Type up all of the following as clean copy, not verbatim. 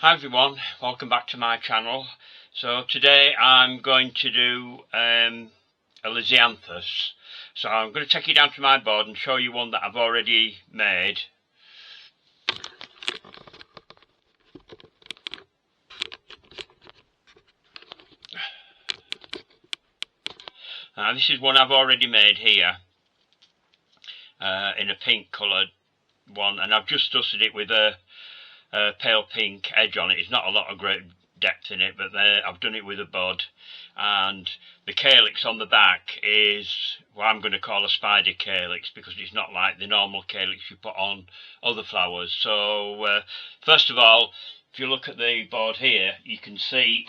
Hi everyone, welcome back to my channel. So today I'm going to do a Lizianthus. So I'm going to take you down to my board and show you one that I've already made. This is one I've already made here in a pink coloured one, and I've just dusted it with a pale pink edge on it. It's not a lot of great depth in it, but I've done it with a bud, and the calyx on the back is what I'm going to call a spider calyx, because it's not like the normal calyx you put on other flowers. So first of all, if you look at the board here, you can see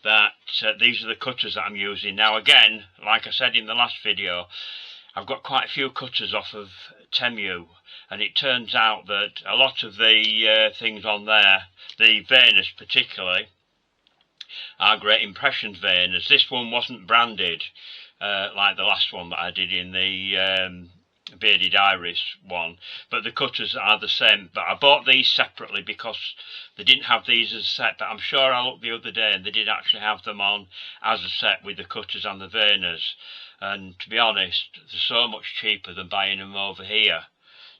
that these are the cutters that I'm using. Now again, like I said in the last video, I've got quite a few cutters off of Temu, and it turns out that a lot of the things on there, the veiners particularly, are Great Impressions veiners. This one wasn't branded like the last one that I did in the Bearded Iris one, but the cutters are the same. But I bought these separately because they didn't have these as a set, but I'm sure I looked the other day and they did actually have them on as a set with the cutters and the veiners. And to be honest, they're so much cheaper than buying them over here.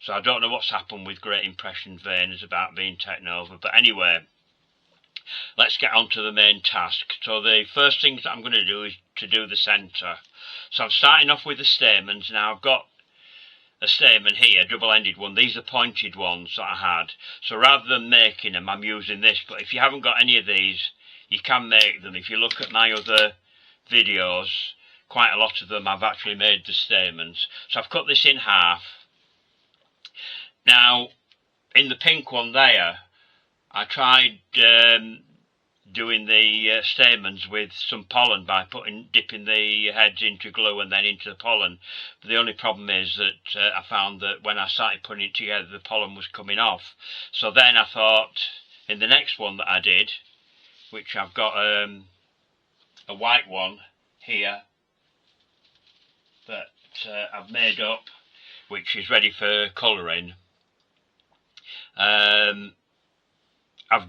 So I don't know what's happened with Great Impressions veiners about being taken over. But anyway, let's get on to the main task. So the first thing that I'm going to do is to do the centre. So I'm starting off with the stamens. Now I've got a stamen here, double-ended one. These are pointed ones that I had. So rather than making them, I'm using this. But if you haven't got any of these, you can make them. If you look at my other videos, quite a lot of them I've actually made the stamens. So I've cut this in half. Now, in the pink one there, I tried doing the stamens with some pollen by dipping the heads into glue and then into the pollen. But the only problem is that I found that when I started putting it together, the pollen was coming off. So then I thought, in the next one that I did, which I've got a white one here that I've made up, which is ready for colouring. I've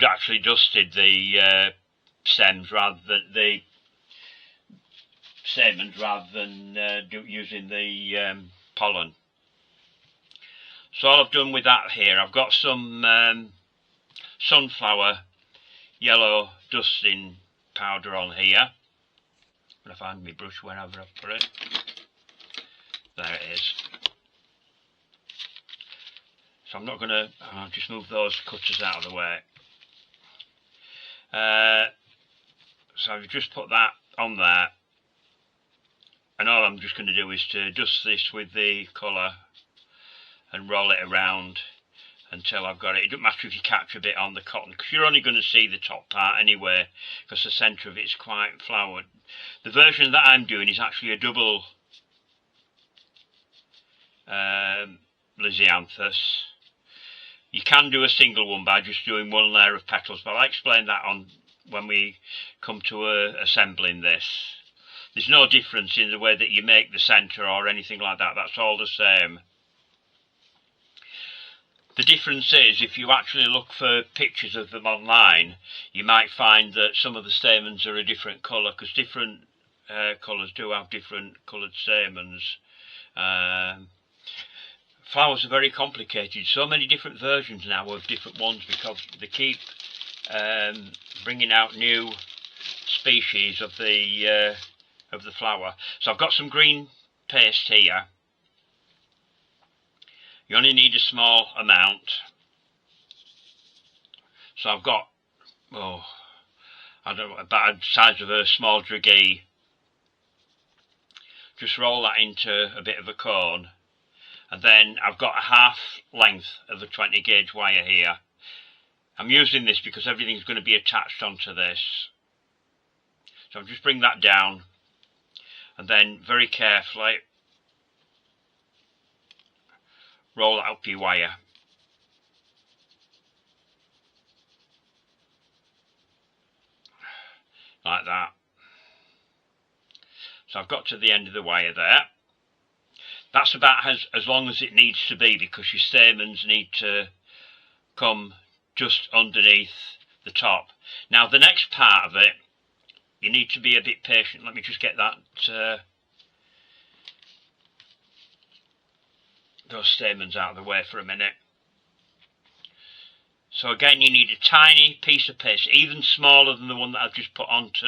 actually dusted the stems rather than the stamens, rather than using the pollen. So all I've done with that here, I've got some sunflower yellow dusting powder on here. I'm going to find my brush wherever I've put it. There it is. So I'm not going to, I'll just move those cutters out of the way. So I've just put that on there, and all I'm just going to do is to dust this with the colour and roll it around until I've got it. It doesn't matter if you catch a bit on the cotton, because you're only going to see the top part anyway, because the centre of it's quite flowered. The version that I'm doing is actually a double Lizianthus. You can do a single one by just doing one layer of petals, but I'll explain that on when we come to assembling this. There's no difference in the way that you make the centre or anything like that. That's all the same. The difference is, if you actually look for pictures of them online, you might find that some of the stamens are a different colour, because different colours do have different coloured stamens. Flowers are very complicated. So many different versions now of different ones, because they keep bringing out new species of the flower. So I've got some green paste here. You only need a small amount. So I've got, I don't know, about the size of a small dragee. Just roll that into a bit of a cone. And then I've got a half length of the 20 gauge wire here. I'm using this because everything's going to be attached onto this. So I'll just bring that down, and then very carefully roll it up your wire. Like that. So I've got to the end of the wire there. That's about as long as it needs to be, because your stamens need to come just underneath the top. Now the next part of it, you need to be a bit patient. Let me just get that those stamens out of the way for a minute. So again, you need a tiny piece of paste, even smaller than the one that I've just put onto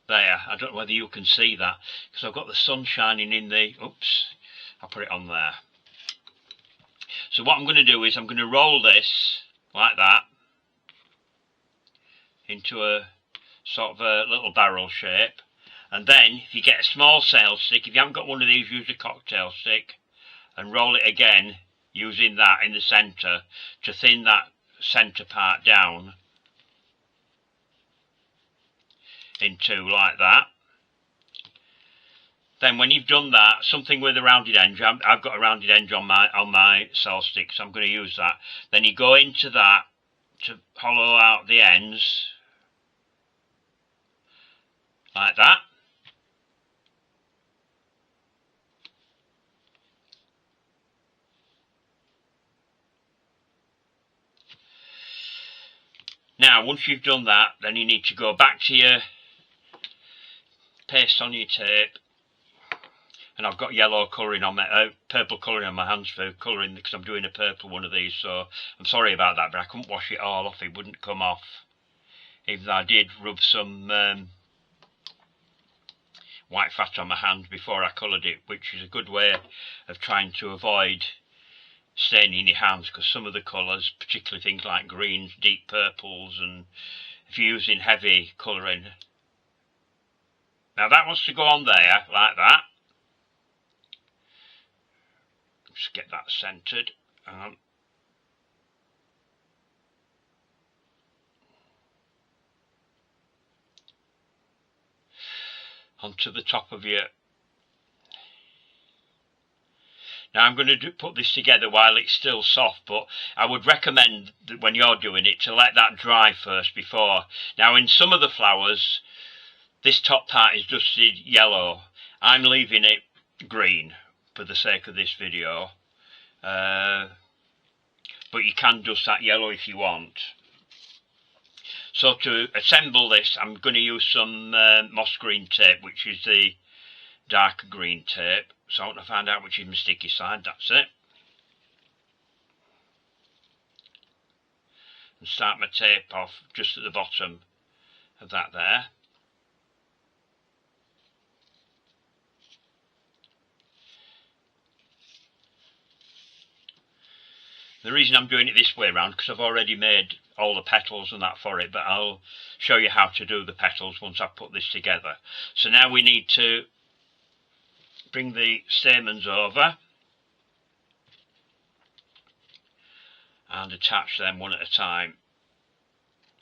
there. I don't know whether you can see that, because I've got the sun shining in the... Oops, I'll put it on there. So what I'm going to do is I'm going to roll this like that into a sort of a little barrel shape. And then, if you get a small sail stick, if you haven't got one of these, use a cocktail stick and roll it again, using that in the centre to thin that centre part down into like that. Then when you've done that, something with a rounded edge, I've got a rounded edge on my sail stick, so I'm going to use that. Then you go into that to hollow out the ends like that. Now, once you've done that, then you need to go back to your paste on your tape. And I've got yellow colouring on my, purple colouring on my hands for colouring, because I'm doing a purple one of these, so I'm sorry about that, but I couldn't wash it all off, it wouldn't come off. Even though I did rub some white fat on my hand before I coloured it, which is a good way of trying to avoid staining your hands, because some of the colours, particularly things like greens, deep purples, and if you're using heavy colouring. Now that wants to go on there like that. Just get that centred. Onto the top of your... Now I'm going to put this together while it's still soft, but I would recommend that when you're doing it to let that dry first before. Now in some of the flowers, this top part is dusted yellow. I'm leaving it green for the sake of this video. But you can dust that yellow if you want. So to assemble this, I'm going to use some moss green tape, which is the darker green tape. So I want to find out which is my sticky side, that's it. And start my tape off just at the bottom of that there. The reason I'm doing it this way around, because I've already made all the petals and that for it, but I'll show you how to do the petals once I've put this together. So now we need to bring the stamens over and attach them one at a time.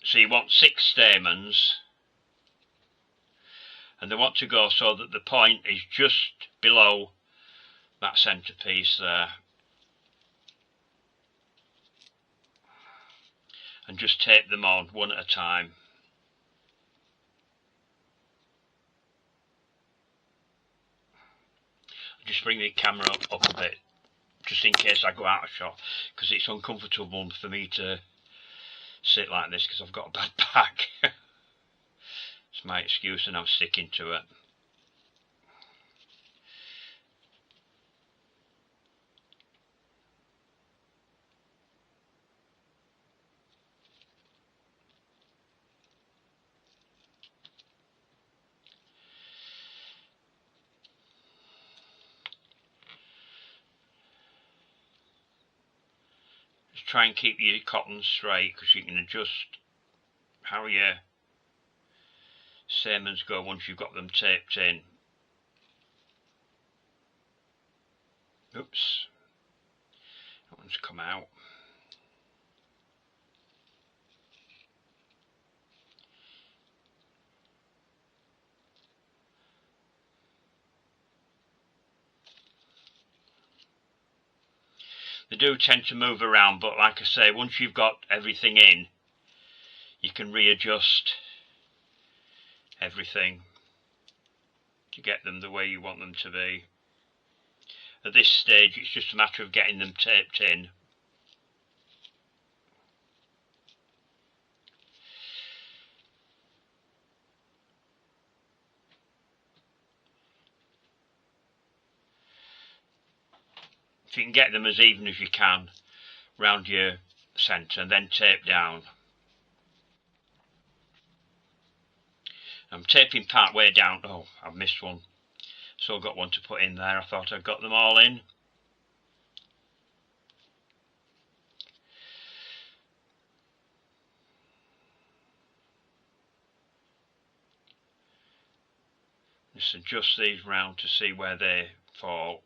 So you want 6 stamens, and they want to go so that the point is just below that centrepiece there. And just tape them on one at a time. Just bring the camera up a bit, just in case I go out of shot, because it's uncomfortable for me to sit like this because I've got a bad back. It's my excuse and I'm sticking to it. Try and keep your cotton straight, because you can adjust how your stamens go once you've got them taped in. Oops, that one's come out. They do tend to move around, but like I say, once you've got everything in, you can readjust everything to get them the way you want them to be. At this stage, it's just a matter of getting them taped in. if you can get them as even as you can round your centre, and then tape down. I'm taping part way down. Oh, I've missed one. So I've got one to put in there. I thought I'd got them all in. Just adjust these round to see where they fall.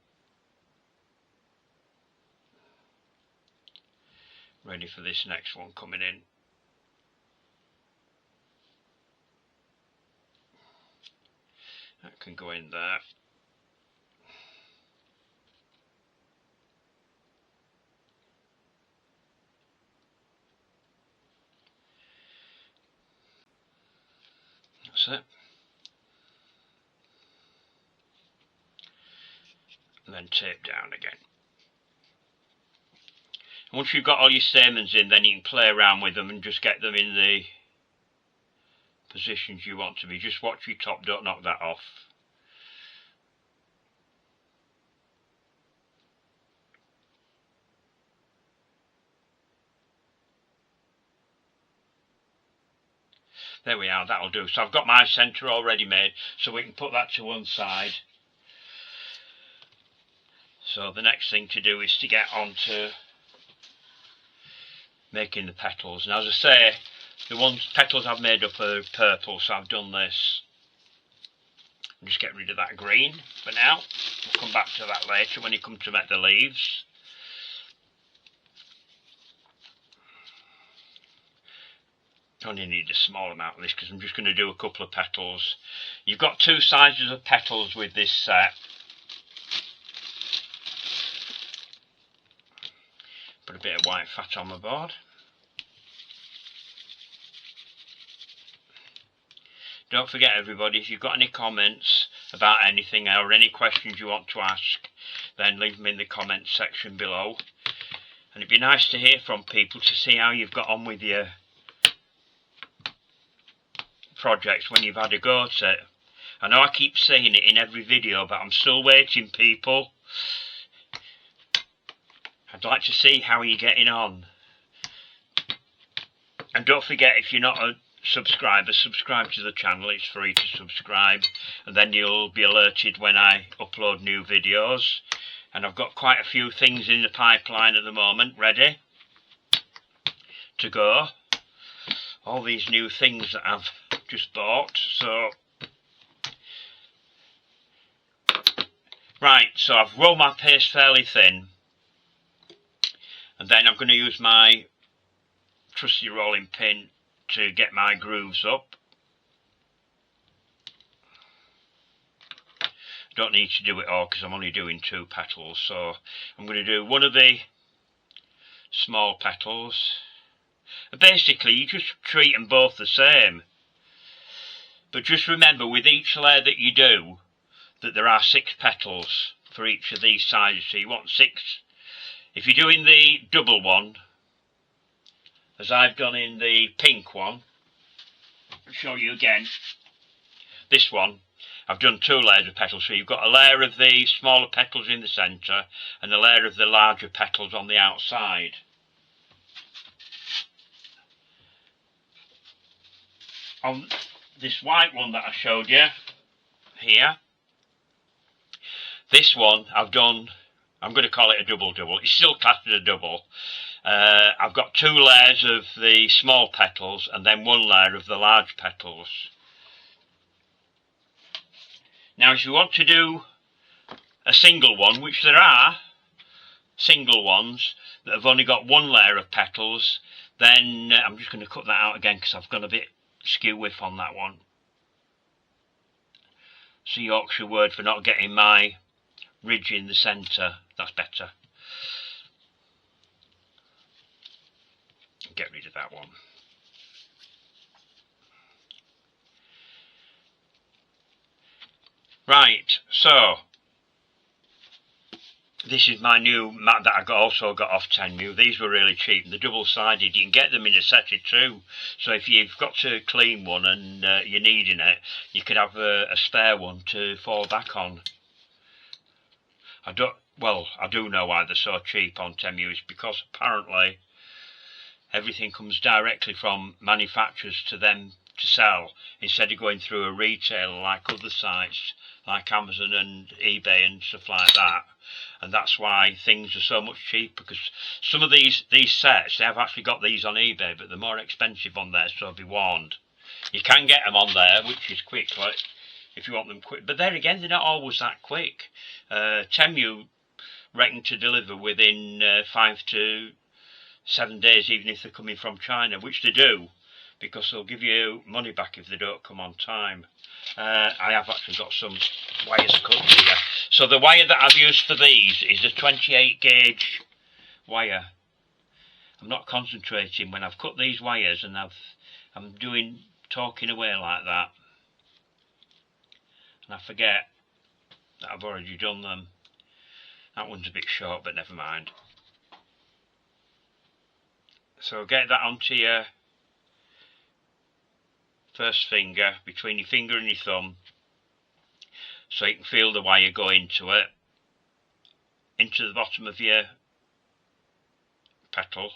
Ready for this next one coming in. That can go in there. That's it. And then tape down again. Once you've got all your stamens in, then you can play around with them and just get them in the positions you want to be. Just watch your top, don't knock that off. There we are, that'll do. So I've got my centre already made, so we can put that to one side. So the next thing to do is to get on to making the petals. Now, as I say, the petals I've made up are purple, so I've done this. I'm just getting rid of that green for now. We'll come back to that later when you come to make the leaves. I only need a small amount of this because I'm just going to do a couple of petals. You've got two sizes of petals with this set. Put a bit of white fat on my board. Don't forget, everybody, if you've got any comments about anything or any questions you want to ask, then leave them in the comments section below. And it'd be nice to hear from people to see how you've got on with your projects when you've had a go at it. I know I keep saying it in every video, but I'm still waiting, people. I'd like to see how you're getting on. And don't forget, if you're not a subscriber, subscribe to the channel. It's free to subscribe, and then you'll be alerted when I upload new videos. And I've got quite a few things in the pipeline at the moment ready to go. All these new things that I've just bought. So right, so I've rolled my paste fairly thin, and then I'm going to use my trusty rolling pin to get my grooves up. Don't need to do it all because I'm only doing 2 petals, so I'm going to do one of the small petals. And basically you just treat them both the same, but just remember with each layer that you do that there are 6 petals for each of these sizes, so you want 6. If you're doing the double one, as I've done in the pink one, I'll show you again, this one, I've done 2 layers of petals, so you've got a layer of the smaller petals in the centre and a layer of the larger petals on the outside. On this white one that I showed you here, this one I've done, I'm going to call it a double. It's still classed as a double. I've got 2 layers of the small petals and then 1 layer of the large petals. Now if you want to do a single one, which there are single ones that have only got 1 layer of petals, then I'm just going to cut that out again because I've gone a bit skew whiff on that one. It's a Yorkshire word for not getting my ridge in the centre. That's better. Get rid of that one. Right, so this is my new mat that I also got off Tenmu. These were really cheap. The double-sided, you can get them in a set of 2. So if you've got to clean one and you're needing it, you could have a spare one to fall back on. I do know why they're so cheap on Temu. It's because apparently everything comes directly from manufacturers to them to sell, instead of going through a retailer like other sites like Amazon and eBay and stuff like that. And that's why things are so much cheaper, because some of these sets, they have actually got these on eBay, but they're more expensive on there, so be warned. You can get them on there, which is quick, like, if you want them quick. But there again, they're not always that quick. Temu reckon to deliver within 5 to 7 days, even if they're coming from China, which they do, because they'll give you money back if they don't come on time. I have actually got some wires cut here. So the wire that I've used for these is a 28 gauge wire. I'm not concentrating when I've cut these wires, and I'm talking away like that, and I forget that I've already done them. That one's a bit short, but never mind. So get that onto your first finger, between your finger and your thumb, so you can feel the wire go into it, into the bottom of your petal,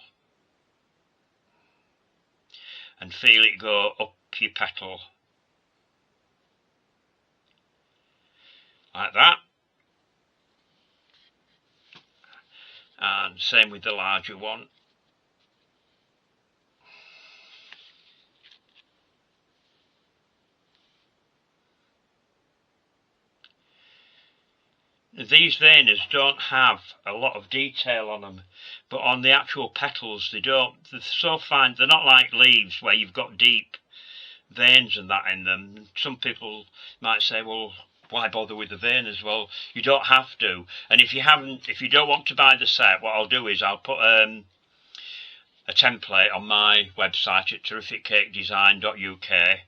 and feel it go up your petal like that. And same with the larger one. These veiners don't have a lot of detail on them, but on the actual petals they don't. They're so fine. They're not like leaves where you've got deep veins and that in them. Some people might say, well, why bother with the veiners? Well, you don't have to. And if you don't want to buy the set, what I'll do is I'll put a template on my website at terrificcakedesign.uk,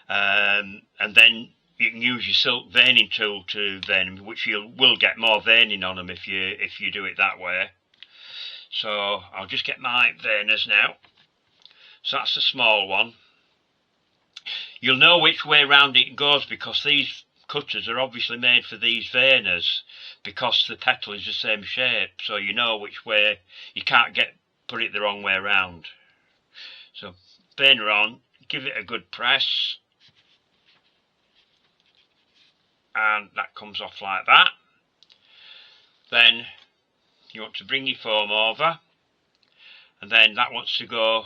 and then you can use your silk veining tool to vein them, which you will get more veining on them if you do it that way. So I'll just get my veiners now. So that's the small one. You'll know which way round it goes, because these cutters are obviously made for these veiners, because the petal is the same shape, so you know which way. You can't put it the wrong way round. So veiner on, give it a good press, and that comes off like that. Then you want to bring your foam over, and then that wants to go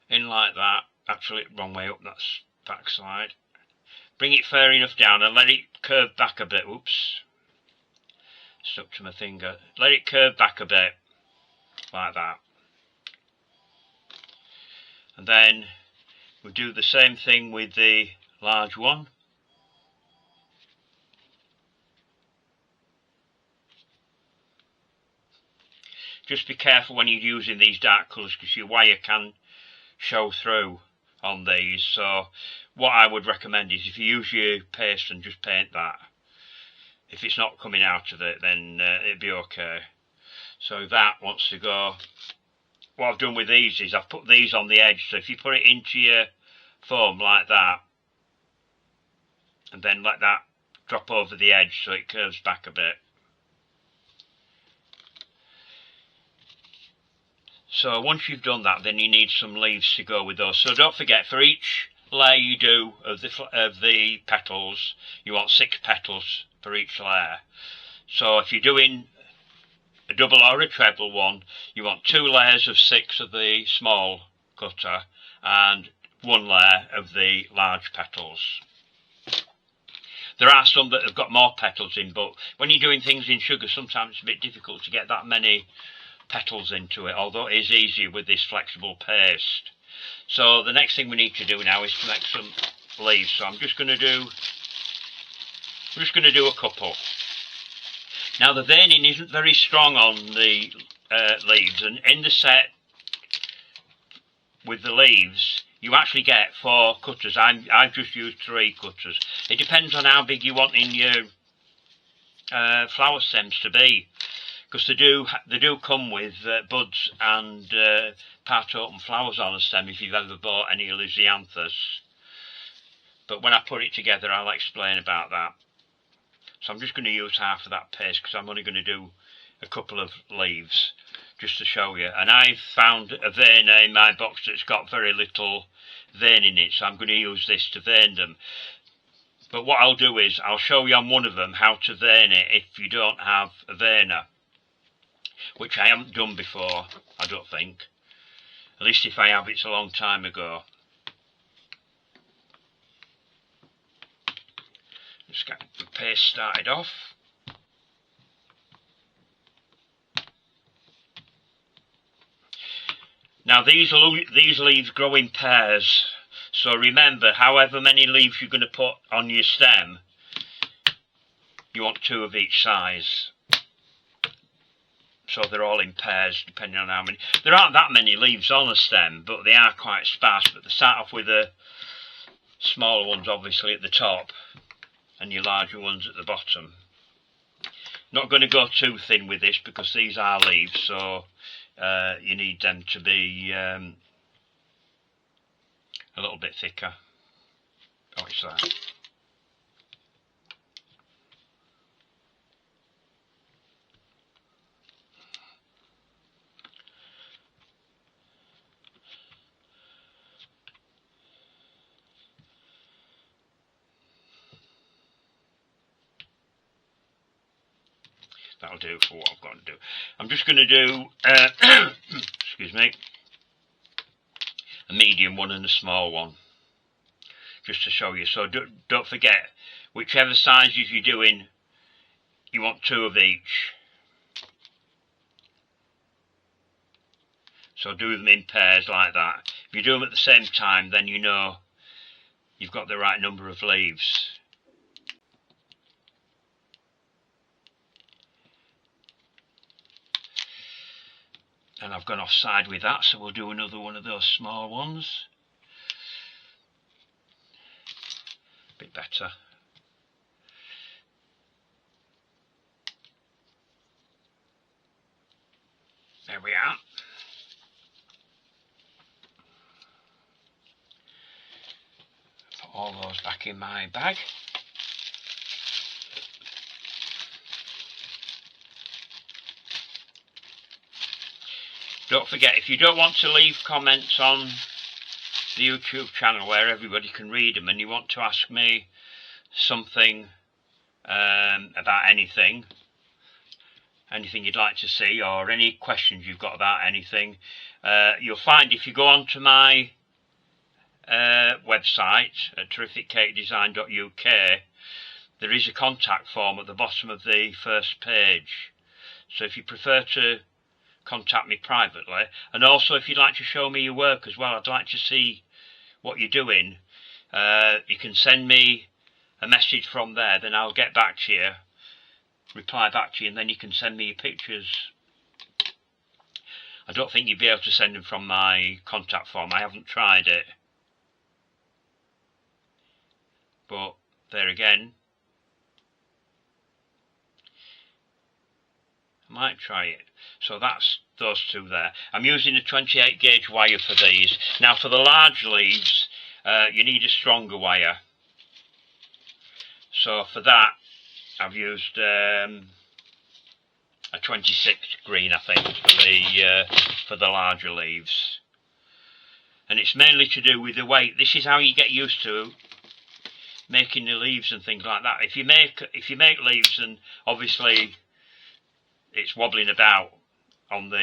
in like that. Actually, wrong way up, that's back side. Bring it fair enough down and let it curve back a bit. Oops, stuck to my finger. Let it curve back a bit like that, and then we'll do the same thing with the large one. Just be careful when you're using these dark colours, because your wire can show through on these. So what I would recommend is, if you use your paste and just paint that, if it's not coming out of it, then it'd be okay. So that wants to go. What I've done with these is I've put these on the edge, so if you put it into your foam like that, and then let that drop over the edge so it curves back a bit. So once you've done that, then you need some leaves to go with those. So don't forget, for each layer you do of the petals, you want 6 petals for each layer. So if you're doing a double or a treble one, you want 2 layers of 6 of the small cutter and 1 layer of the large petals. There are some that have got more petals in, but when you're doing things in sugar, sometimes it's a bit difficult to get that many petals into it, although it is easier with this flexible paste. So the next thing we need to do now is to make some leaves. So I'm just going to do a couple. Now the veining isn't very strong on the leaves, and in the set with the leaves you actually get 4 cutters. I've just used 3 cutters. It depends on how big you want in your flower stems to be, because they do come with buds and part open flowers on a stem if you've ever bought any Lizianthus. But when I put it together, I'll explain about that. So I'm just going to use half of that paste because I'm only going to do a couple of leaves just to show you. And I found a veiner in my box that's got very little vein in it, so I'm going to use this to vein them. But what I'll do is I'll show you on one of them how to vein it if you don't have a veiner, which I haven't done before, I don't think. At least if I have, it's a long time ago. Just get the paste started off. Now these leaves grow in pairs, so remember, however many leaves you're going to put on your stem, you want 2 of each size. So they're all in pairs, depending on how many. There aren't that many leaves on a stem, but they are quite sparse. But they start off with the smaller ones, obviously, at the top, and your larger ones at the bottom. Not going to go too thin with this because these are leaves, so you need them to be a little bit thicker. Oh, it's that. That'll do for what I've got to do. I'm just going to do, excuse me, a medium one and a small one, just to show you. So don't forget, whichever sizes you're doing, you want 2 of each. So do them in pairs like that. If you do them at the same time, then you know you've got the right number of leaves. And I've gone offside with that, so we'll do another one of those small ones. A bit better. There we are. Put all those back in my bag. Don't forget, if you don't want to leave comments on the YouTube channel where everybody can read them, and you want to ask me something about anything you'd like to see, or any questions you've got about anything, you'll find if you go onto my website at terrificcakedesign.uk, there is a contact form at the bottom of the first page. So if you prefer to contact me privately, and also if you'd like to show me your work as well, I'd like to see what you're doing, you can send me a message from there, then I'll get back to you, reply back to you, and then you can send me your pictures. I don't think you'd be able to send them from my contact form. I haven't tried it, but there again, I might try it. So that's those 2 there. I'm using a 28 gauge wire for these. Now for the large leaves, you need a stronger wire. So for that, I've used a 26 green, I think, for the larger leaves. And it's mainly to do with the weight. This is how you get used to making the leaves and things like that. If you make leaves and obviously it's wobbling about on the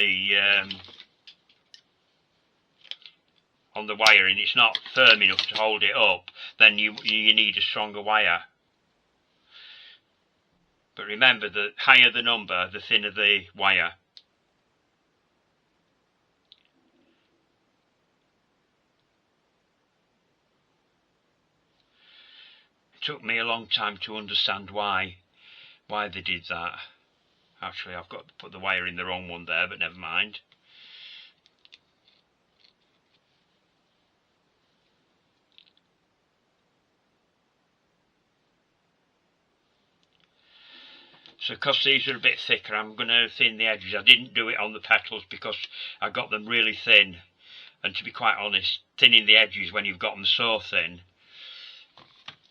wire and it's not firm enough to hold it up, then you need a stronger wire. But remember, the higher the number, the thinner the wire. It took me a long time to understand why they did that. Actually, I've got to put the wire in the wrong one there, but never mind. So because these are a bit thicker, I'm going to thin the edges. I didn't do it on the petals because I got them really thin. And to be quite honest, thinning the edges when you've got them so thin,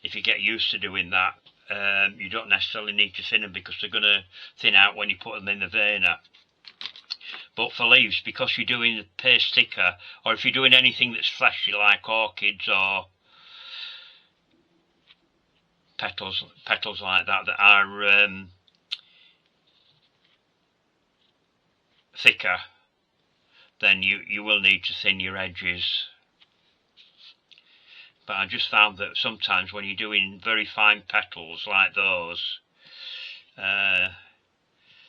if you get used to doing that, you don't necessarily need to thin them because they're going to thin out when you put them in the verner. But for leaves, because you're doing the paste thicker, or if you're doing anything that's fleshy like orchids or petals like that are thicker, then you will need to thin your edges. But I just found that sometimes when you're doing very fine petals like those,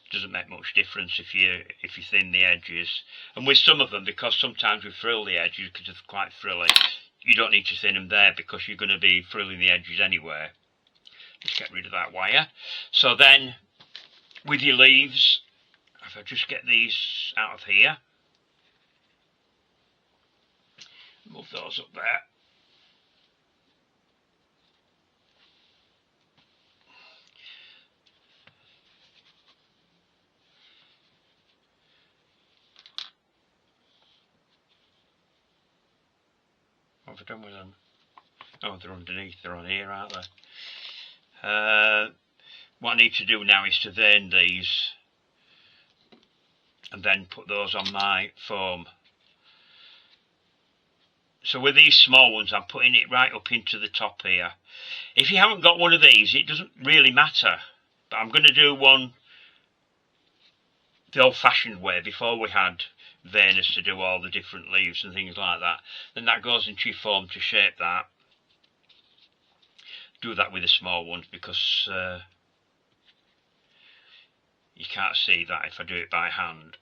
doesn't make much difference if you thin the edges. And with some of them, because sometimes we frill the edges because they're quite frilly, you don't need to thin them there because you're going to be frilling the edges anyway. Just get rid of that wire. So then with your leaves, if I just get these out of here, move those up there. What have I done with them? Oh, they're underneath, they're on here, aren't they? What I need to do now is to vein these and then put those on my foam. So with these small ones, I'm putting it right up into the top here. If you haven't got one of these, it doesn't really matter. But I'm going to do one the old-fashioned way, before we had veiners to do all the different leaves and things like that. Then that goes into your foam to shape that. Do that with the small ones because you can't see that if I do it by hand.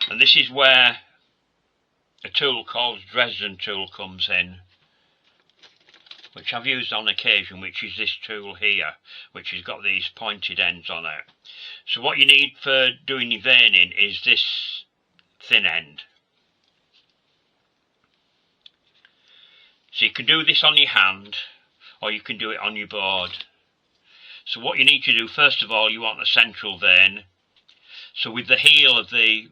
And this is where a tool called Dresden tool comes in, which I've used on occasion, which is this tool here, which has got these pointed ends on it. So what you need for doing your veining is this thin end. So you can do this on your hand, or you can do it on your board. So what you need to do, first of all, you want a central vein. So with the heel of the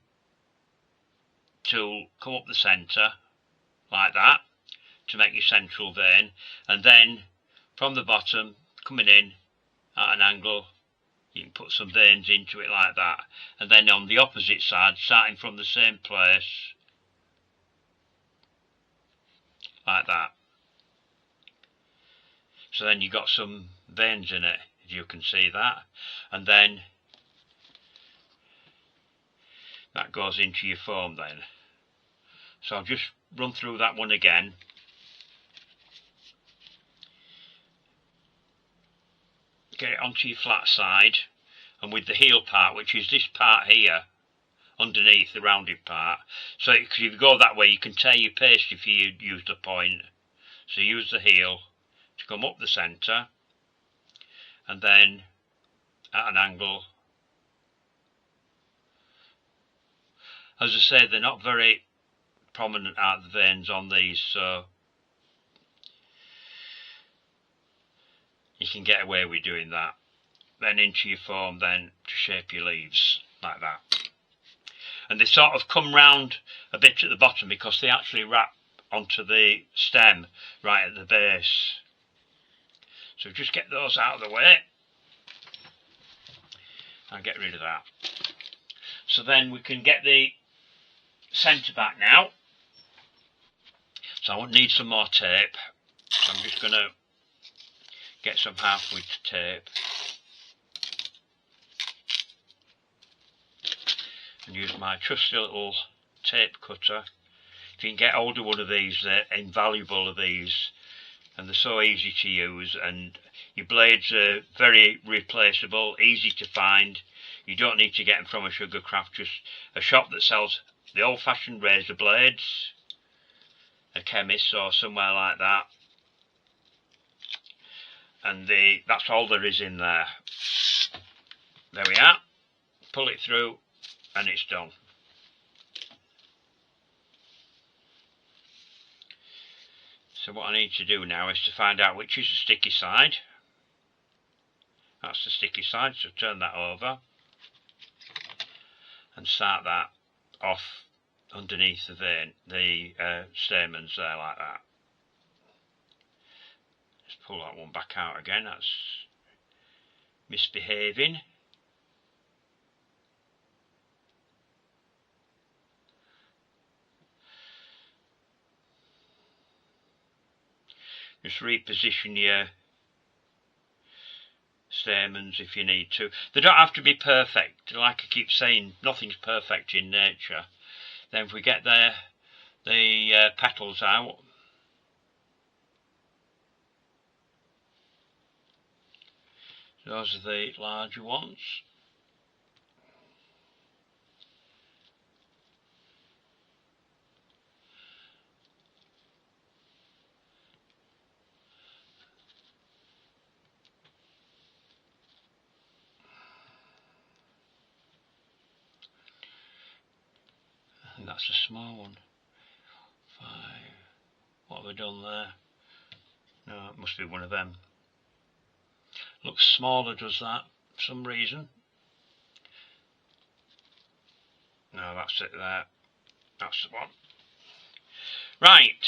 tool, come up the centre, like that, to make your central vein. And then, from the bottom, coming in at an angle, you can put some veins into it like that. And then on the opposite side, starting from the same place, like that. So then you've got some veins in it, as you can see that. And then that goes into your foam then. So I'll just run through that one again. Get it onto your flat side, and with the heel part, which is this part here, underneath the rounded part. So if you go that way, you can tear your paste if you use the point. So use the heel to come up the centre, and then at an angle. As I say, they're not very prominent are the veins on these, so you can get away with doing that. Then into your foam then to shape your leaves like that. And they sort of come round a bit at the bottom because they actually wrap onto the stem right at the base. So just get those out of the way and get rid of that. So then we can get the centre back now. So I won't need some more tape. So I'm just going to get some half width tape and use my trusty little tape cutter. If you can get hold of one of these, they're invaluable of these, and they're so easy to use, and your blades are very replaceable, easy to find. You don't need to get them from a sugar craft, just a shop that sells the old-fashioned razor blades, a chemist or somewhere like that, and that's all there is in there. There we are. Pull it through and it's done. So what I need to do now is to find out which is the sticky side. That's the sticky side, so turn that over and start that off underneath the vein, the stamens there like that. Just pull that one back out again, that's misbehaving. Just reposition your stamens if you need to. They don't have to be perfect. Like I keep saying, nothing's perfect in nature. Then if we get the petals out, those are the larger ones. And that's a small one. 5. What have I done there? No, it must be one of them. Looks smaller, does that, for some reason? No, that's it there. That's the one. Right.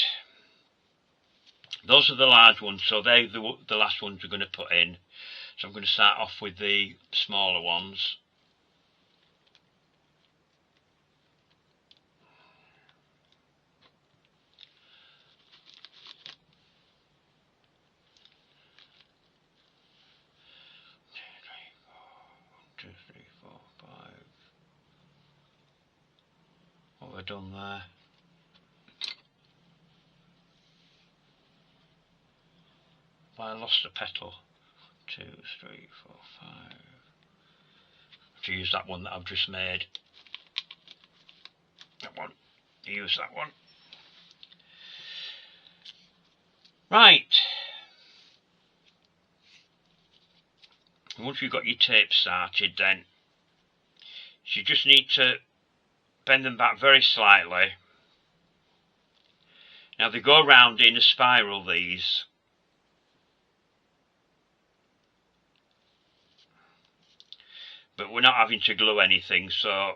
Those are the large ones, so they're the last ones we're going to put in. So I'm going to start off with the smaller ones. What have I done there? I lost a petal. 2, 3, 4, 5. I have to use that one that I've just made. That one. Use that one. Right. Once you've got your tape started, then you just need to bend them back very slightly. Now they go round in a spiral, these. But we're not having to glue anything, so.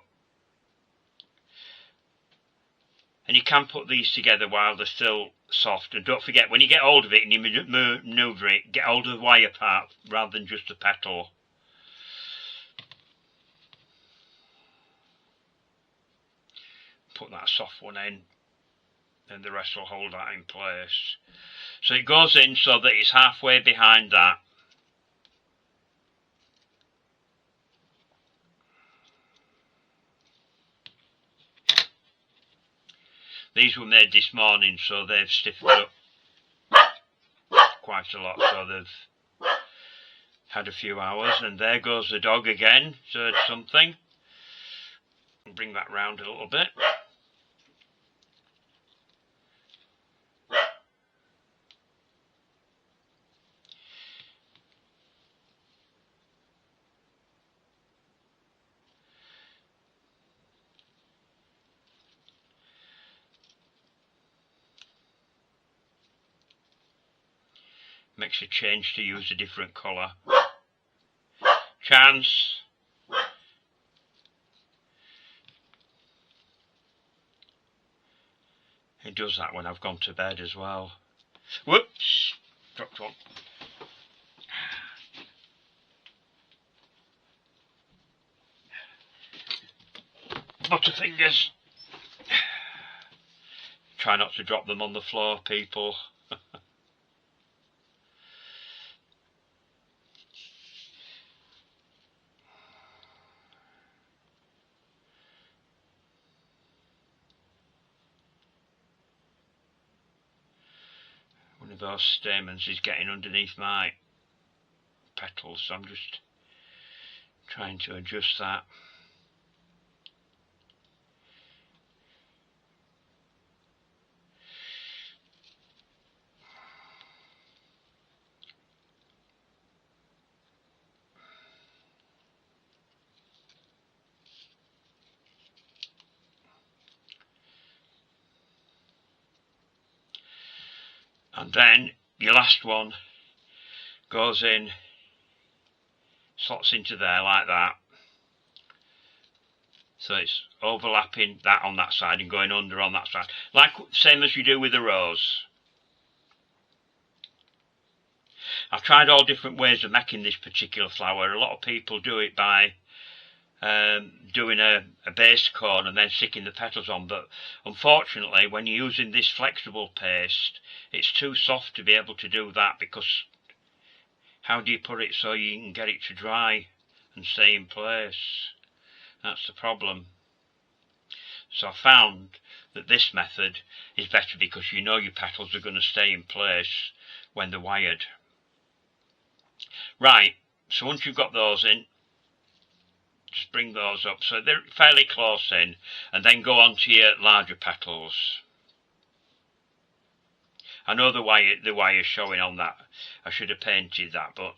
And you can put these together while they're still soft. And don't forget, when you get hold of it and you manoeuvre it, get hold of the wire part rather than just the petal. Put that soft one in, and the rest will hold that in place. So it goes in so that it's halfway behind that. These were made this morning, so they've stiffened up quite a lot, so they've had a few hours. And there goes the dog again, so it's something. Bring that round a little bit. Makes a change to use a different colour. Chance. It does that when I've gone to bed as well. Whoops! Dropped one. Butterfingers. Try not to drop them on the floor, people. One of those stamens is getting underneath my petals, so I'm just trying to adjust that. And then your last one goes in, slots into there like that. So it's overlapping that on that side and going under on that side. Like same as you do with a rose. I've tried all different ways of making this particular flower. A lot of people do it by doing a base coat and then sticking the petals on, but unfortunately when you're using this flexible paste, it's too soft to be able to do that, because how do you put it so you can get it to dry and stay in place? That's the problem. So I found that this method is better, because you know your petals are going to stay in place when they're wired. Right, so once you've got those in, just bring those up so they're fairly close in, and then go on to your larger petals. I know the wire's showing on that. I should have painted that, but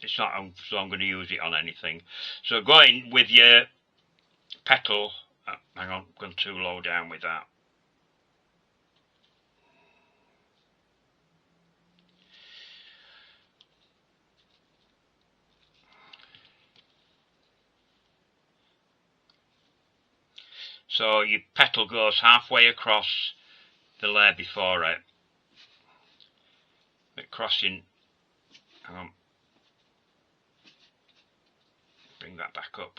it's not, so I'm going to use it on anything. So go in with your petal. Hang on, I've gone too low down with that. So your petal goes halfway across the layer before it. But crossing, hang on, bring that back up.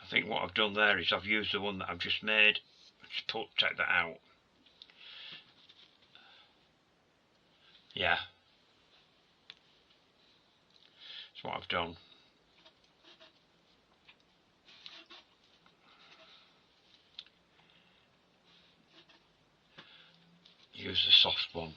I think what I've done there is I've used the one that I've just made. Just take that out. Yeah, that's what I've done. Use the soft one.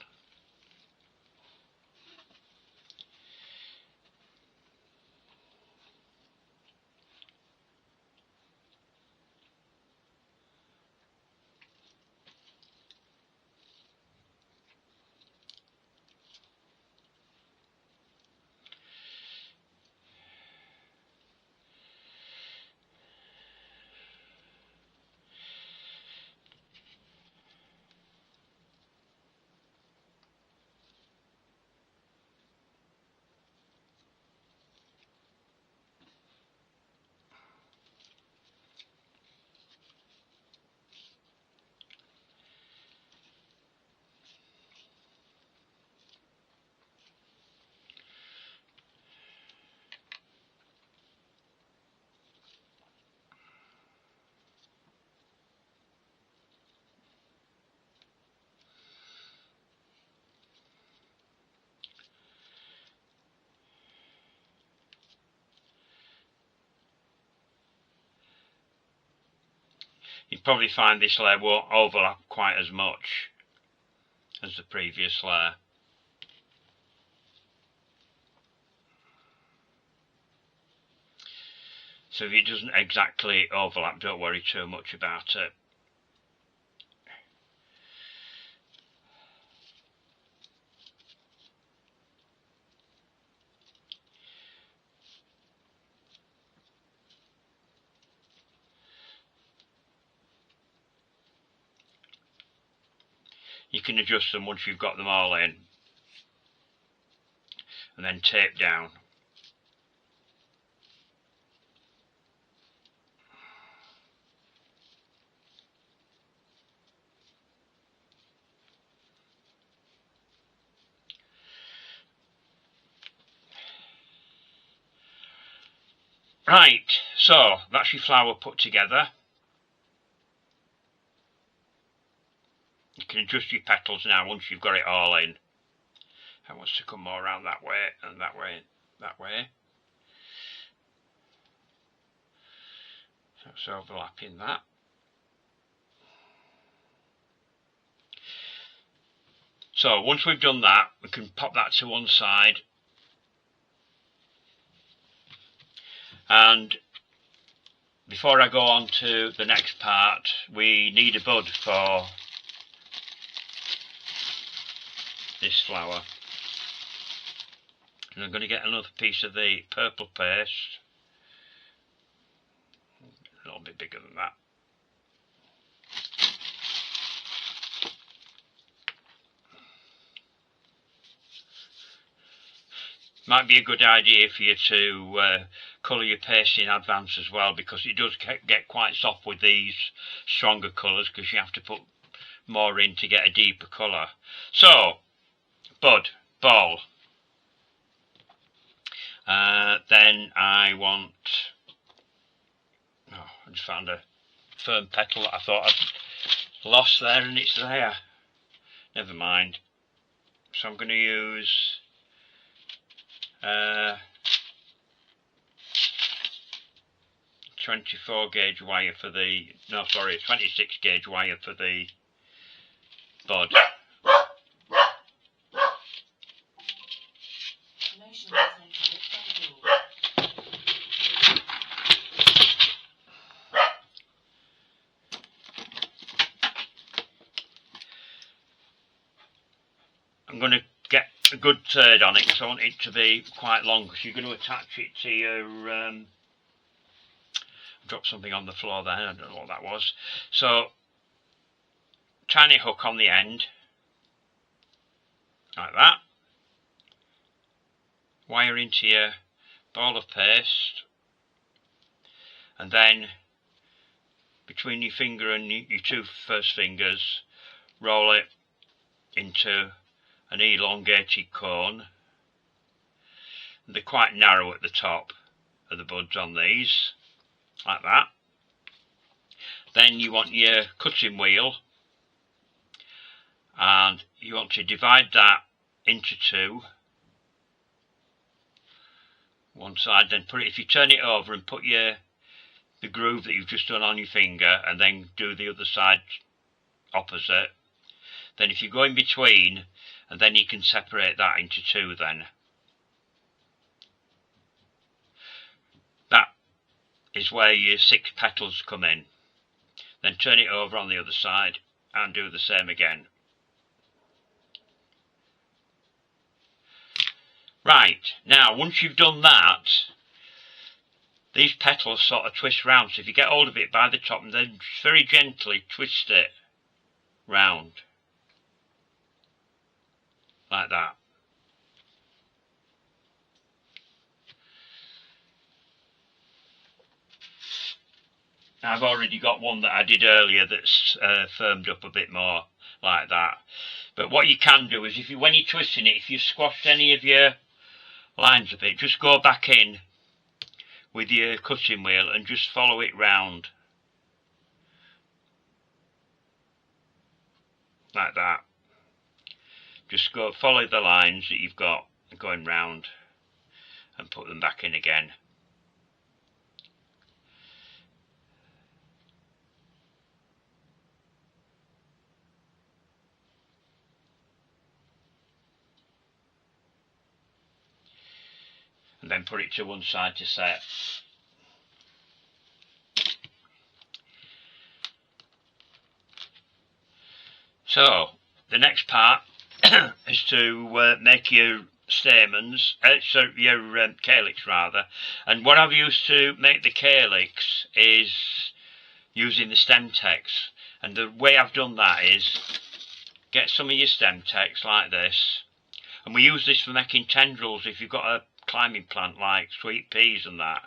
You'd probably find this layer won't overlap quite as much as the previous layer. So if it doesn't exactly overlap, don't worry too much about it. You can adjust them once you've got them all in, and then tape down. Right, so that's your flower put together. You can adjust your petals now once you've got it all in. I want to come more around that way and that way, that way. So it's overlapping that. So once we've done that, we can pop that to one side. And before I go on to the next part, we need a bud for this flower. And I'm going to get another piece of the purple paste, a little bit bigger than that. Might be a good idea for you to colour your paste in advance as well, because it does get quite soft with these stronger colours, because you have to put more in to get a deeper colour. So, bud, ball. Then I want... Oh, I just found a firm petal that I thought I'd lost there, and it's there. Never mind. So I'm going to use... 24 gauge wire for the, no sorry, 26 gauge wire for the bud. I'm going to get a good third on it, because I want it to be quite long, because you're going to attach it to your drop something on the floor there, I don't know what that was. So tiny hook on the end, like that. Wire into your ball of paste, and then between your finger and your two first fingers, roll it into an elongated cone. They're quite narrow at the top of the buds on these, like that. Then you want your cutting wheel, and you want to divide that into two. One side, then put it, if you turn it over and put the groove that you've just done on your finger, and then do the other side opposite, then if you go in between, and then you can separate that into two then. That is where your 6 petals come in. Then turn it over on the other side and do the same again. Right, now once you've done that, these petals sort of twist round, so if you get hold of it by the top and then very gently twist it round, like that. I've already got one that I did earlier that's firmed up a bit more, like that. But what you can do is, when you're twisting it, if you've squashed any of your lines of it, just go back in with your cutting wheel and just follow it round, like that. Just go follow the lines that you've got going round and put them back in again. And then put it to one side to set. So the next part is to make your stamens, your calyx rather. And what I've used to make the calyx is using the stem tex. And the way I've done that is get some of your stem tex like this. And we use this for making tendrils if you've got a climbing plant like sweet peas and that.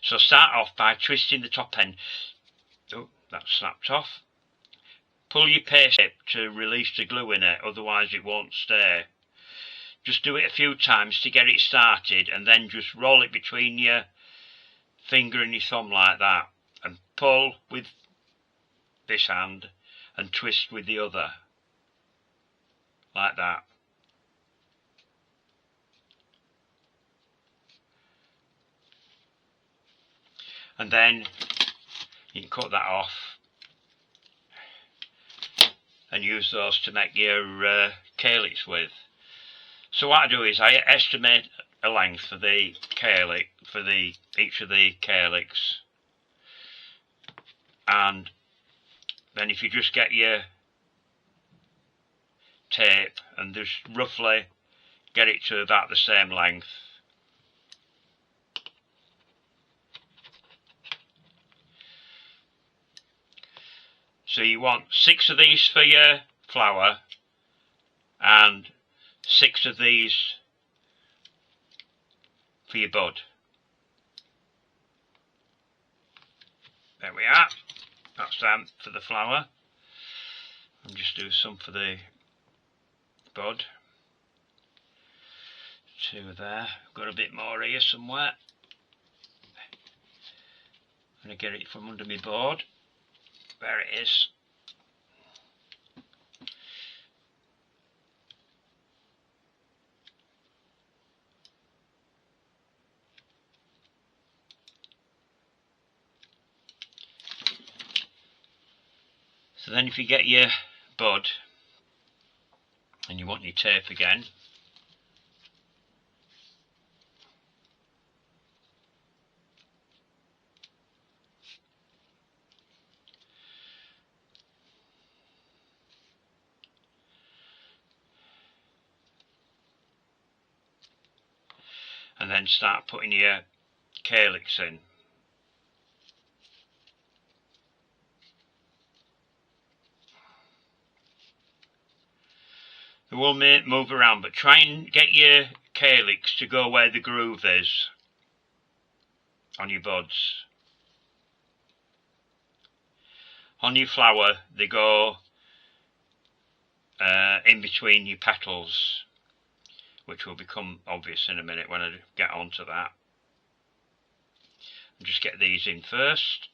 So start off by twisting the top end. Oh, that snapped off. Pull your paste to release the glue in it, otherwise it won't stay. Just do it a few times to get it started, and then just roll it between your finger and your thumb like that, and pull with this hand and twist with the other, like that. And then you can cut that off and use those to make your calyx with. So what I do is I estimate a length for the calyx, for each of the calyx, and then if you just get your tape and just roughly get it to about the same length. So you want 6 of these for your flower and 6 of these for your bud. There we are. That's them for the flower. I'll just do some for the bud. 2 there. Got a bit more here somewhere. I'm going to get it from under my board. There it is. So then if you get your bud and you want your tape again, and then start putting your calyx in. They will move around, but try and get your calyx to go where the groove is on your buds. On your flower, they go in between your petals, which will become obvious in a minute when I get onto that. I'll just get these in first.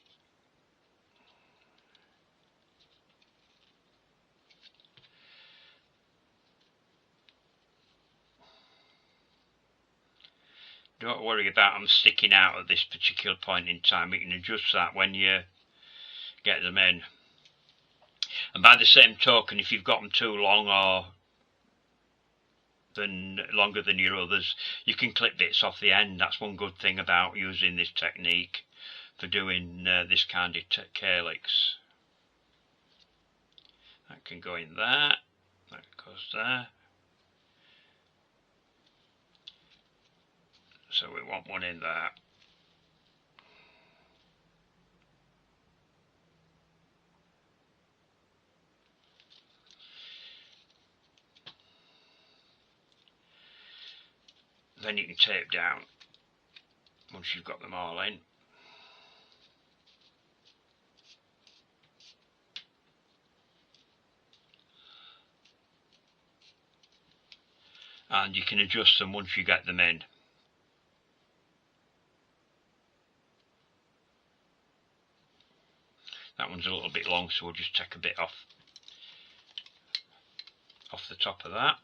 Don't worry about them sticking out at this particular point in time. You can adjust that when you get them in. And by the same token, if you've got them too long or longer than your others, you can clip bits off the end. That's one good thing about using this technique for doing this kind of calyx. That can go in there. That goes there. So we want one in there. Then you can tape down once you've got them all in. And you can adjust them once you get them in. That one's a little bit long, so we'll just take a bit off the top of that.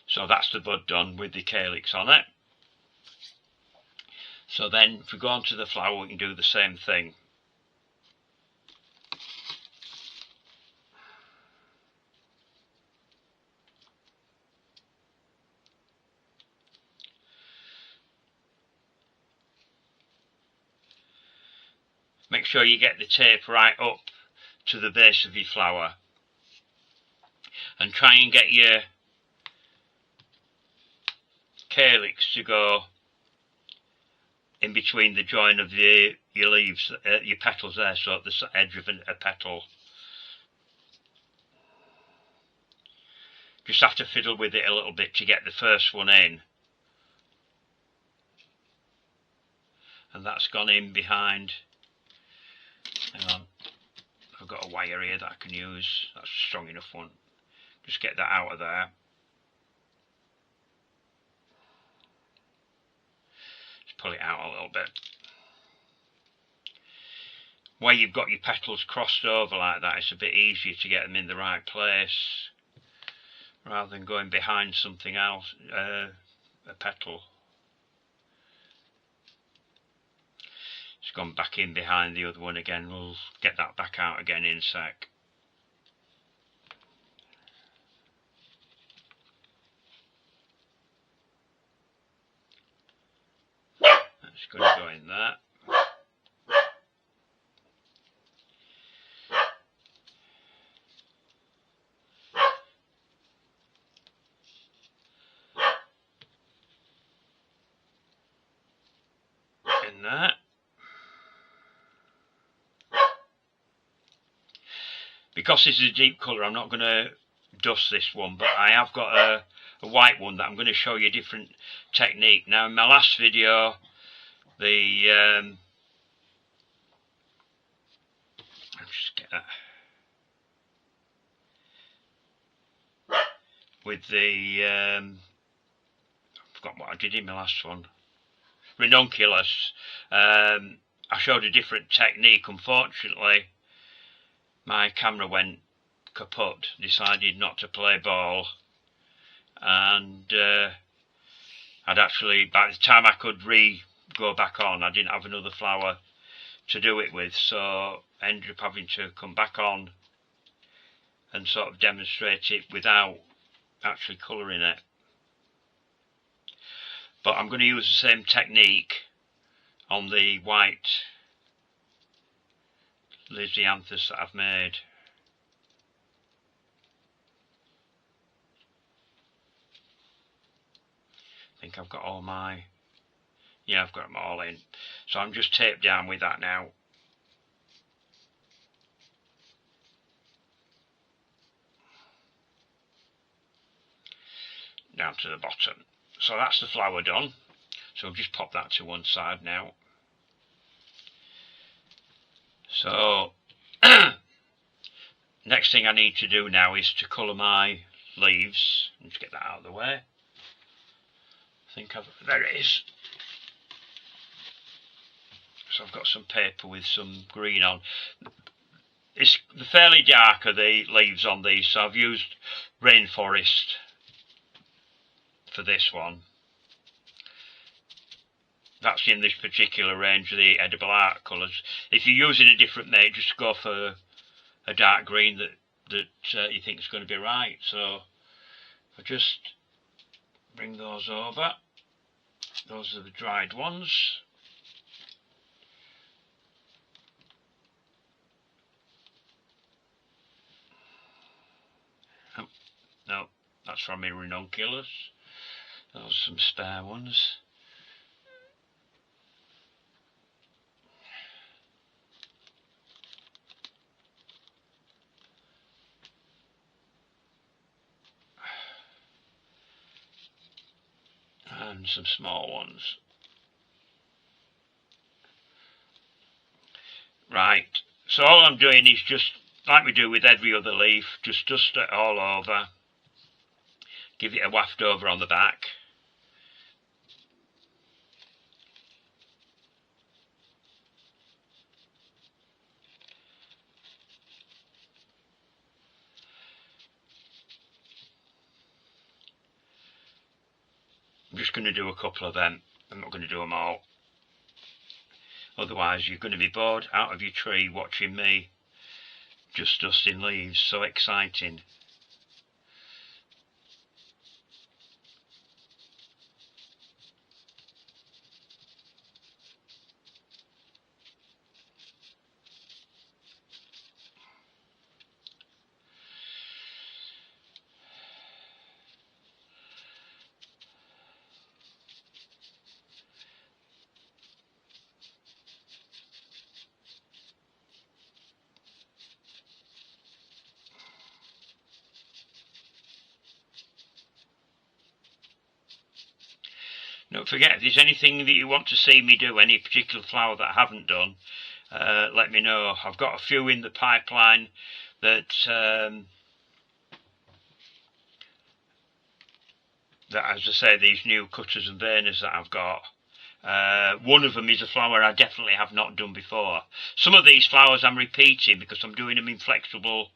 So that's the bud done with the calyx on it. So then if we go on to the flower, we can do the same thing. Make sure you get the tape right up to the base of your flower. And try and get your calyx to go in between the join of your leaves, your petals there, so at the edge of a petal. Just have to fiddle with it a little bit to get the first one in. And that's gone in behind. Hang on, I've got a wire here that I can use. That's a strong enough one. Just get that out of there. Pull it out a little bit. Where you've got your petals crossed over like that, it's a bit easier to get them in the right place rather than going behind something else, a petal. gone back in behind the other one again. We'll get that back out again in a sec. That's going to go in there. In there. Because this is a deep colour, I'm not going to dust this one, but I have got a white one that I'm going to show you a different technique. Now, in my last video, I'll just get that. With the, I forgot what I did in my last one. Ranunculus. I showed a different technique. Unfortunately, my camera went kaput, decided not to play ball, and I'd actually, by the time I could go back on, I didn't have another flower to do it with, so I ended up having to come back on and sort of demonstrate it without actually colouring it. But I'm going to use the same technique on the white Lizianthus that I've made. I think I've got all my, yeah, I've got them all in. So I'm just taped down with that now. Down to the bottom. So that's the flower done. So I'll just pop that to one side now. So next thing I need to do now is to colour my leaves. Let's get that out of the way. There it is. So I've got some paper with some green on. It's fairly dark are the leaves on these, so I've used rainforest for this one. That's in this particular range of the edible art colours. If you're using a different make, just go for a dark green that you think is going to be right. So if I just bring those over, those are the dried ones. Oh, no, that's from my ranunculus. Those are some spare ones. And some small ones. Right, so all I'm doing is just, like we do with every other leaf, just dust it all over, give it a waft over on the back. I'm just going to do a couple of them. I'm not going to do them all. Otherwise you're going to be bored out of your tree watching me just dusting leaves. So exciting. Don't forget, if there's anything that you want to see me do, any particular flower that I haven't done, let me know. I've got a few in the pipeline that as I say, these new cutters and veiners that I've got. One of them is a flower I definitely have not done before. Some of these flowers I'm repeating because I'm doing them in flexible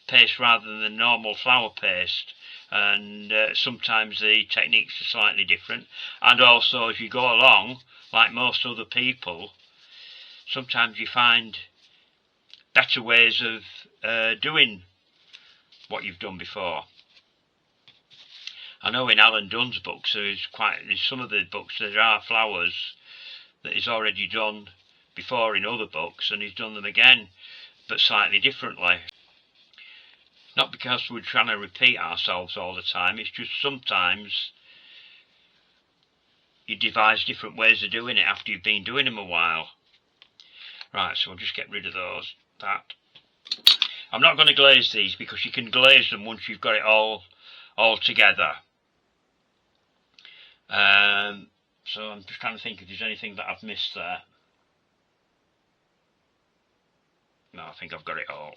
paste rather than normal flower paste. And sometimes the techniques are slightly different, and also as you go along, like most other people, sometimes you find better ways of doing what you've done before. I know in Alan Dunn's books there's some of the books there are flowers that he's already done before in other books, and he's done them again but slightly differently. Not because we're trying to repeat ourselves all the time, it's just sometimes you devise different ways of doing it after you've been doing them a while. Right, so we'll just get rid of that. I'm not going to glaze these because you can glaze them once you've got it all together. So I'm just trying to think if there's anything that I've missed there. No, I think I've got it all.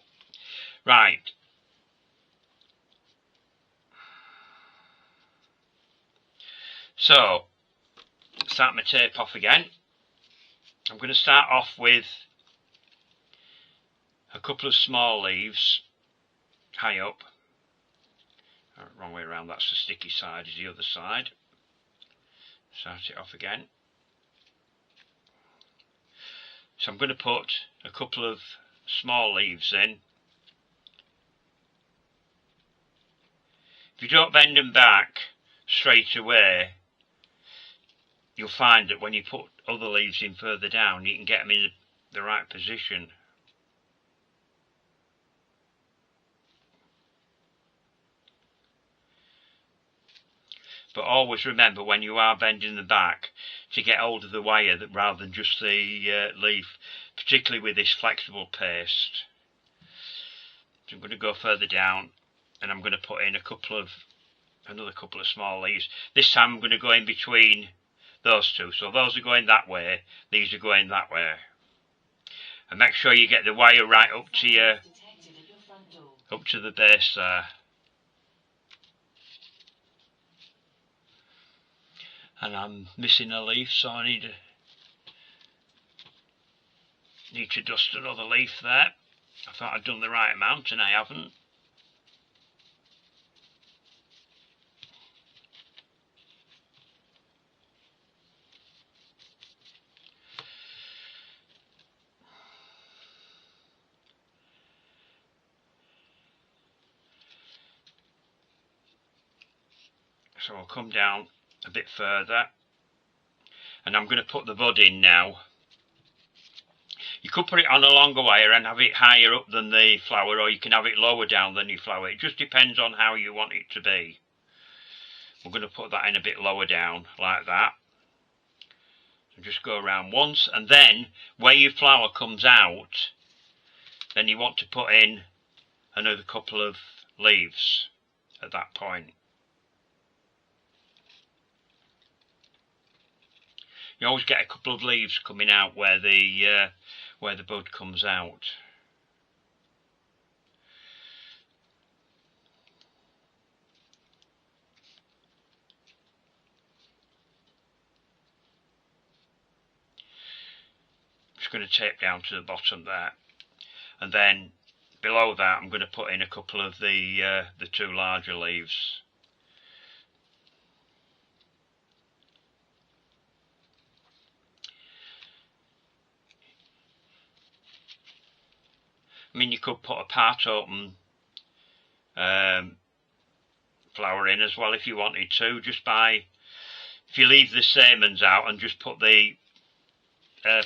Right. So, start my tape off again. I'm going to start off with a couple of small leaves high up. Wrong way around, that's the sticky side, is the other side. Start it off again. So I'm going to put a couple of small leaves in. If you don't bend them back straight away, you'll find that when you put other leaves in further down, you can get them in the right position. But always remember, when you are bending them back, to get hold of the wire rather than just the leaf, particularly with this flexible paste. So I'm going to go further down, and I'm going to put in another couple of small leaves. This time I'm going to go in between those two. So those are going that way, these are going that way. And make sure you get the wire right up to the base there. And I'm missing a leaf, so I need to dust another leaf there. I thought I'd done the right amount and I haven't. So I'll come down a bit further, and I'm going to put the bud in now. You could put it on a longer wire and have it higher up than the flower, or you can have it lower down than your flower. It just depends on how you want it to be. We're going to put that in a bit lower down, like that. So just go around once, and then where your flower comes out, then you want to put in another couple of leaves at that point. You always get a couple of leaves coming out where the bud comes out. Just going to tape down to the bottom there, and then below that I'm going to put in a couple of the two larger leaves. I mean, you could put a part open flower in as well if you wanted to, if you leave the stamens out and just put the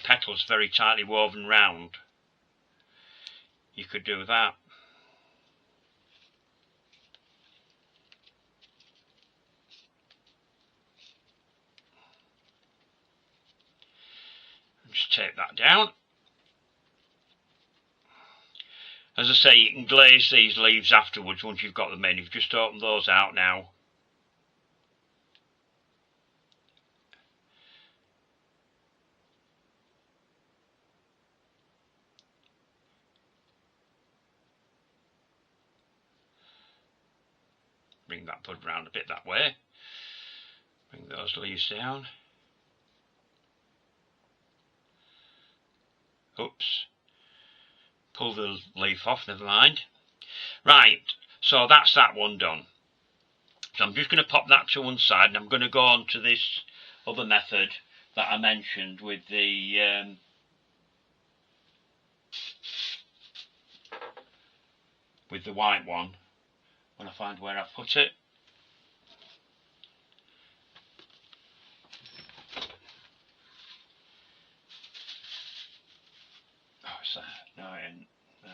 petals very tightly woven round, you could do that. Just tape that down. As I say, you can glaze these leaves afterwards once you've got them in. You've just opened those out now. Bring that bud round a bit that way. Bring those leaves down. Oops. Pull the leaf off, never mind. Right, so that's that one done. So I'm just going to pop that to one side, and I'm going to go on to this other method that I mentioned with the with the white one when I find where I've put it. Oh, it's there. No, it isn't. No.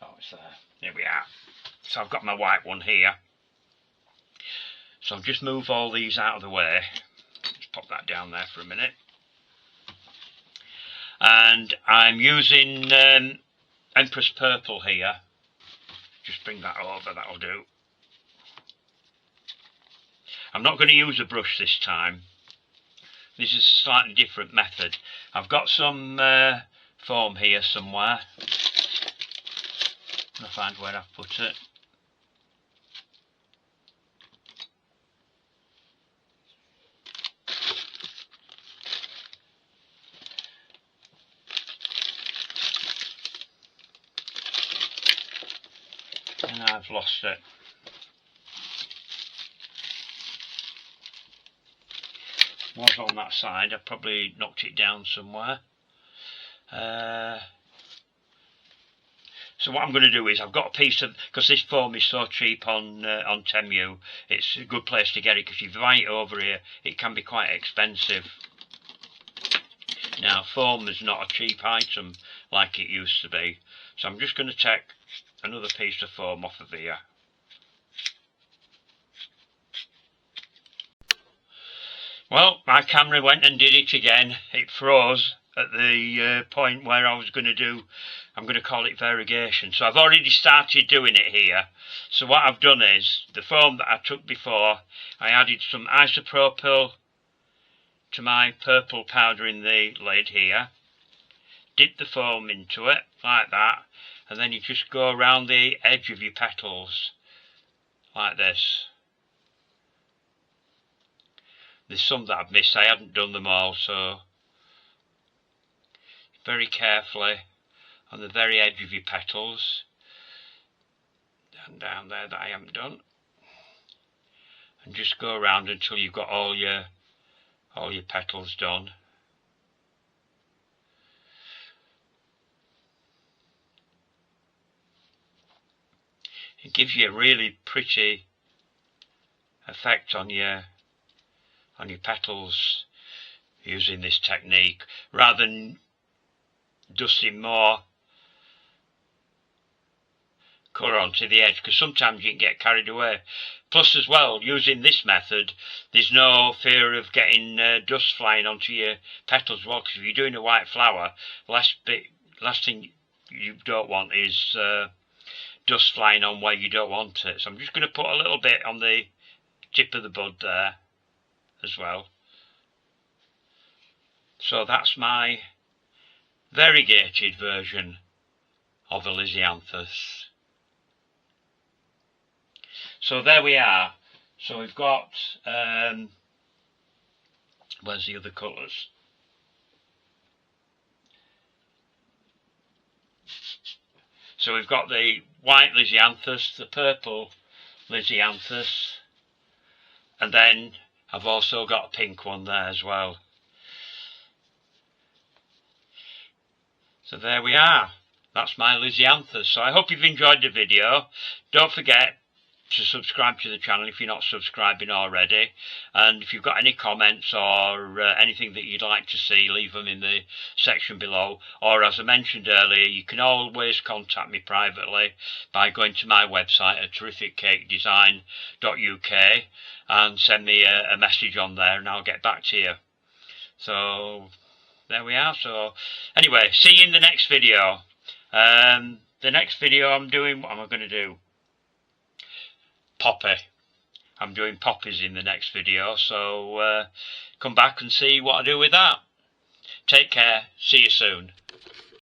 Oh, it's there. Here we are. So I've got my white one here. So I'll just move all these out of the way. Just pop that down there for a minute. And I'm using Empress Purple here. Just bring that over, that'll do. I'm not going to use a brush this time. This is a slightly different method. I've got some foam here somewhere. I'll find where I've put it. And I've lost it. Was on that side. I probably knocked it down somewhere. So what I'm going to do is I've got a piece of, because this foam is so cheap on Temu, it's a good place to get it, because if you buy it over here it can be quite expensive. Now foam is not a cheap item like it used to be, so I'm just going to take another piece of foam off of here. Well, my camera went and did it again. It froze at the point where I was going to do, I'm going to call it variegation. So I've already started doing it here. So what I've done is, the foam that I took before, I added some isopropyl to my purple powder in the lid here. Dip the foam into it, like that. And then you just go around the edge of your petals, like this. There's some that I've missed, I haven't done them all, so very carefully on the very edge of your petals, and down there that I haven't done, and just go around until you've got all your petals done. It gives you a really pretty effect on your petals using this technique, rather than dusting more colour onto the edge, because sometimes you can get carried away. Plus as well, using this method, there's no fear of getting dust flying onto your petals as well, because if you're doing a white flower, last thing you don't want is dust flying on where you don't want it. So I'm just going to put a little bit on the tip of the bud there as well. So that's my variegated version of a Lizianthus. So there we are. So we've got where's the other colours? So we've got the white Lizianthus, the purple Lizianthus, and then I've also got a pink one there as well. So there we are. That's my Lizianthus. So I hope you've enjoyed the video. Don't forget to subscribe to the channel if you're not subscribing already. And if you've got any comments or anything that you'd like to see, leave them in the section below. Or as I mentioned earlier, you can always contact me privately by going to my website at terrificcakedesign.uk and send me a message on there, and I'll get back to you. So there we are. So anyway, see you in the next video. The next video I'm doing, what am I going to do? Poppy. I'm doing poppies in the next video, so come back and see what I do with that. Take care. See you soon.